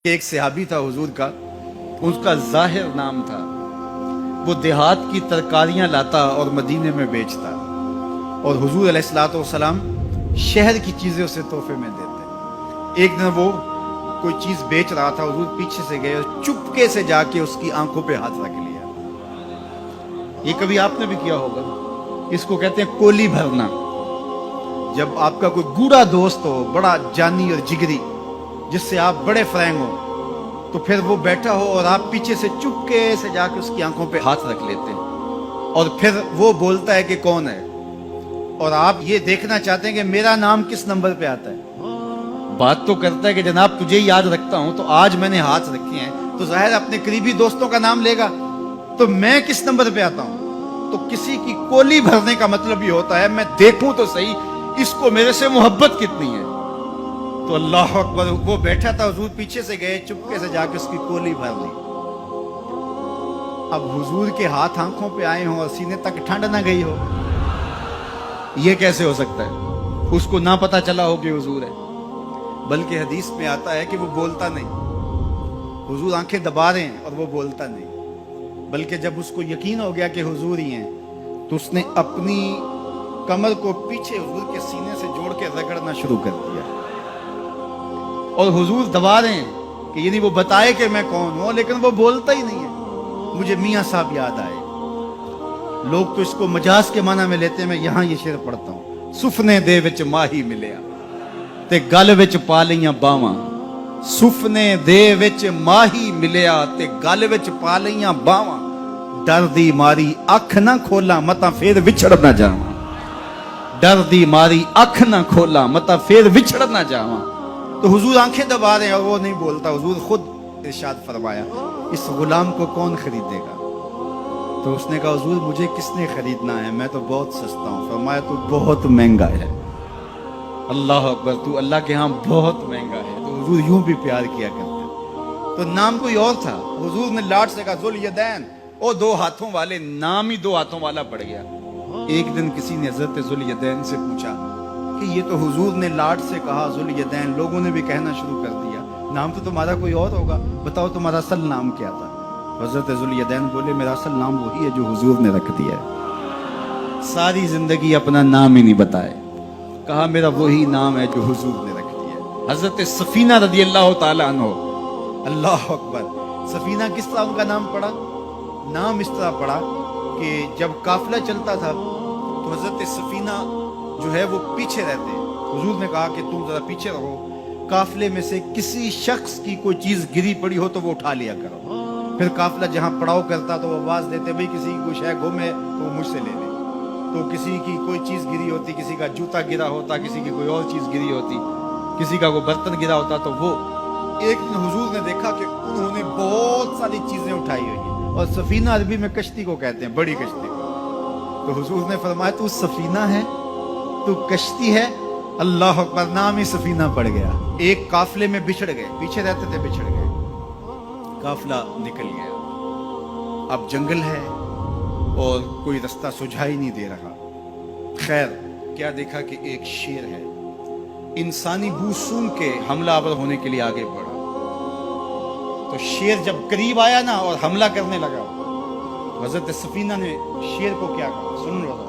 ایک صحابی تھا حضور کا، اس کا ظاہر نام تھا، وہ دیہات کی ترکاریاں لاتا اور مدینے میں بیچتا، اور حضور علیہ الصلوۃ والسلام شہر کی چیزیں اسے تحفے میں دیتے۔ ایک دن وہ کوئی چیز بیچ رہا تھا، حضور پیچھے سے گئے، چپکے سے جا کے اس کی آنکھوں پہ ہاتھ رکھ لیا۔ یہ کبھی آپ نے بھی کیا ہوگا، اس کو کہتے ہیں کولی بھرنا۔ جب آپ کا کوئی گوڑا دوست ہو، بڑا جانی اور جگری، جس سے آپ بڑے فرینگ ہو، تو پھر وہ بیٹھا ہو اور آپ پیچھے سے چپکے سے جا کے اس کی آنکھوں پہ ہاتھ رکھ لیتے ہیں، اور پھر وہ بولتا ہے کہ کون ہے، اور آپ یہ دیکھنا چاہتے ہیں کہ میرا نام کس نمبر پہ آتا ہے۔ بات تو کرتا ہے کہ جناب تجھے یاد رکھتا ہوں، تو آج میں نے ہاتھ رکھے ہیں تو ظاہر اپنے قریبی دوستوں کا نام لے گا، تو میں کس نمبر پہ آتا ہوں۔ تو کسی کی کولی بھرنے کا مطلب یہ ہوتا ہے میں دیکھوں تو صحیح اس کو میرے سے محبت کتنی ہے۔ تو اللہ اکبر، وہ بیٹھا تھا، حضور پیچھے سے گئے، چپکے سے جا کے اس کی کولی بھر لی۔ اب حضور کے ہاتھ آنکھوں پہ آئے ہوں اور سینے تک ٹھنڈ نہ گئی ہو، یہ کیسے ہو سکتا ہے؟ اس کو نہ پتا چلا ہو کہ حضور ہے، بلکہ حدیث میں آتا ہے کہ وہ بولتا نہیں۔ حضور آنکھیں دبا رہے ہیں اور وہ بولتا نہیں، بلکہ جب اس کو یقین ہو گیا کہ حضور ہی ہیں، تو اس نے اپنی کمر کو پیچھے حضور کے سینے سے جوڑ کے رگڑنا شروع کر دیا، اور حضور دبا رہے ہیں کہ یعنی وہ بتائے کہ میں کون ہوں، لیکن وہ بولتا ہی نہیں ہے۔ مجھے میاں صاحب یاد آئے، لوگ تو اس کو مجاز کے معنی میں لیتے ہیں، میں یہاں یہ شعر پڑھتا ہوں۔ سفنے دے وچ ماہی ملیا تے گل وچ پا لیاں باواں، سفنے دے وچ ماہی ملیا تے گل وچ پا لیاں باواں، ڈر دی ماری اکھ نہ کھولاں متاں پھر وچھڑ نہ جاواں، ڈر دی ماری اکھ نہ کھولاں متاں پھر وچھڑ نہ جاواں۔ تو حضور آنکھیں دبا رہے ہیں اور وہ نہیں بولتا۔ حضور خود ارشاد فرمایا، اس غلام کو کون خریدے گا؟ تو اس نے کہا حضور مجھے کس نے خریدنا ہے، میں تو بہت سستا ہوں۔ فرمایا تو بہت مہنگا ہے۔ اللہ اکبر، تو اللہ کے ہاں بہت مہنگا ہے۔ تو حضور یوں بھی پیار کیا کرتے۔ تو نام کوئی اور تھا، حضور نے لاٹ سے کہا ذوالیدین، او دو ہاتھوں والے، نام ہی دو ہاتھوں والا پڑ گیا۔ ایک دن کسی نے حضرت ذوالیدین سے پوچھا کہ یہ تو حضور نے لاٹ سے کہا ذوالیدین، لوگوں نے بھی کہنا شروع کر دیا، نام تو تمہارا کوئی اور ہوگا، بتاؤ تمہارا اصل نام کیا تھا؟ حضرت ذوالیدین بولے میرا اصل نام وہی ہے جو حضور نے رکھ دیا ہے۔ ساری زندگی اپنا نام ہی نہیں بتائے، کہا میرا وہی نام ہے جو حضور نے رکھ دیا ہے۔ حضرت سفینہ رضی اللہ تعالیٰ عنہ، اللہ اکبر، سفینہ کس طرح ان کا نام پڑا؟ نام اس طرح پڑا کہ جب قافلہ چلتا تھا تو حضرت سفینہ جو ہے وہ پیچھے رہتے، حضور نے کہا کہ تم ذرا پیچھے رہو، قافلے میں سے کسی شخص کی کوئی چیز گری پڑی ہو تو وہ اٹھا لیا کرو۔ پھر قافلہ جہاں پڑاؤ کرتا تو وہ آواز دیتے بھئی کسی کی کوئی شے گم ہے تو وہ مجھ سے لے لے۔ تو کسی کی کوئی چیز گری ہوتی، کسی کا جوتا گرا ہوتا، کسی کی کوئی اور چیز گری ہوتی، کسی کا کوئی برتن گرا ہوتا، تو وہ ایک دن حضور نے دیکھا کہ انہوں نے بہت ساری چیزیں اٹھائی ہوئی ہیں، اور سفینہ عربی میں کشتی کو کہتے ہیں، بڑی کشتی کو۔ تو حضور نے فرمایا تو سفینہ ہے، تو کشتی ہے؟ اللہ اکبر، نام ہی سفینہ پڑ گیا۔ ایک قافلے میں بچھڑ گئے، پیچھے رہتے تھے، بچھڑ گئے، قافلہ نکل گیا۔ اب جنگل ہے اور کوئی رستہ سجھائی نہیں دے رہا۔ خیر کیا دیکھا کہ ایک شیر ہے، انسانی بو سونگ کے حملہ آور ہونے کے لیے آگے بڑھا۔ تو شیر جب قریب آیا نا اور حملہ کرنے لگا، تو حضرت سفینہ نے شیر کو کیا کہا، سن لو ذرا۔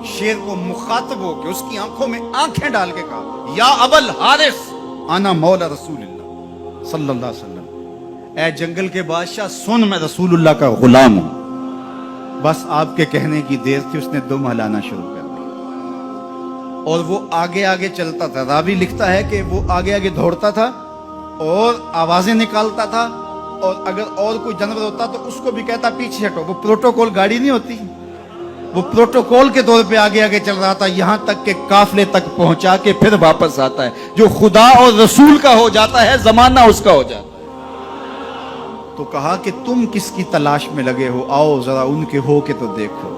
شیر کو مخاطب ہو کے اس کی آنکھوں میں آنکھیں ڈال کے کہا، یا ابل حارث انا مولا رسول اللہ صلی اللہ علیہ وسلم، اے جنگل کے بادشاہ سن، میں رسول اللہ کا غلام ہوں۔ بس آپ کے کہنے کی دیر تھی، اس نے دم ہلانا شروع کر دیا، اور وہ آگے آگے چلتا تھا۔ راوی لکھتا ہے کہ وہ آگے آگے دوڑتا تھا اور آوازیں نکالتا تھا، اور اگر اور کوئی جانور ہوتا تو اس کو بھی کہتا پیچھے ہٹو۔ وہ پروٹوکول گاڑی نہیں ہوتی، وہ پروٹوکول کے طور پہ آگے آگے چل رہا تھا، یہاں تک کہ قافلے تک پہنچا کے پھر واپس آتا ہے۔ جو خدا اور رسول کا ہو جاتا ہے، زمانہ اس کا ہو جاتا ہے۔ تو کہا کہ تم کس کی تلاش میں لگے ہو، آؤ ذرا ان کے ہو کے تو دیکھو۔